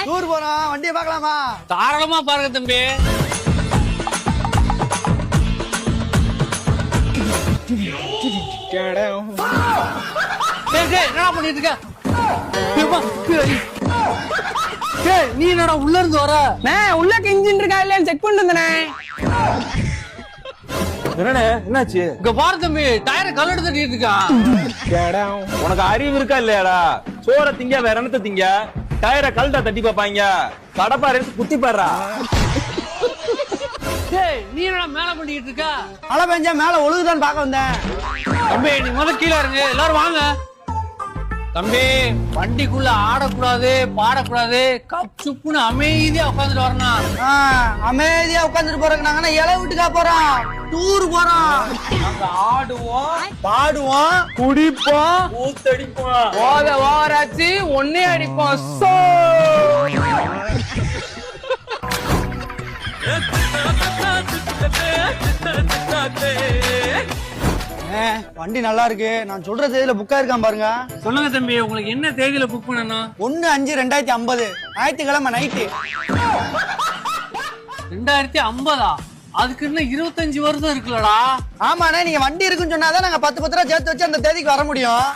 Tour போறோம், வண்டியை பார்க்கலாமா? தாராளமா பாருங்க தம்பி. என்னடா பண்ணிட்டு இருக்க? நீ என்னடா உள்ள இருந்து வர? உள்ளக்கு இன்ஜின் இருக்கா இல்லையான்னு செக் பண்ணிட்டு வந்தனே. என்னாச்சு? இங்க பாரு தம்பி, டயரை கல்லெடு தட்டிட்டு இருக்கான். உனக்கு அறிவு இருக்கா இல்லையாடா? சோற திங்க வேற என்னத்த திங்க? டயரை கல்டா தட்டி பாப்பாங்க. கடப்பாரு குத்தி பாடுறா. நீ என்னடா மேல பண்ணிட்டு இருக்க? மழை பெஞ்சா மேல ஒழுகுதான்னு பார்க்க வந்தேன். தம்பி நீ முதல்ல கீழே இருங்க, எல்லாரும் வாங்க. தம்பி வண்டிக்குள்ள ஆடக்கூடாது, பாடக்கூடாது, கப் சுப்புன்னு அமைதியா உட்காந்துட்டு வரணும். அமைதியா உட்காந்துட்டு போறோம். நாங்க இலை வீட்டுக்கா போறோம், டூர் போறோம். நாங்க ஆடுவோம், பாடுவோம், குடிப்போம், ஊத்தடிப்போம். ஓவராச்சு ஒன்னே அடிப்போம். வண்டி நல்லா இருக்கு. நான் சொல்ற தேதியில புக்கா இருக்கான் பாருங்க. சொல்லுங்க தம்பி, உங்களுக்கு என்ன தேதியில புக் பண்ணணும்? 1/5/2050 ஞாயிற்றுக்கிழமை நைட்டு. 2050? அதுக்கு இன்னும் 25 வருஷம் இருக்குல்லடா. ஆமாண்ணே, நீங்க வண்டி இருக்குன்னு சொன்னாதான் நாங்க 10 ரூபா சேர்த்து வச்சு அந்த தேதிக்கு வர முடியும்.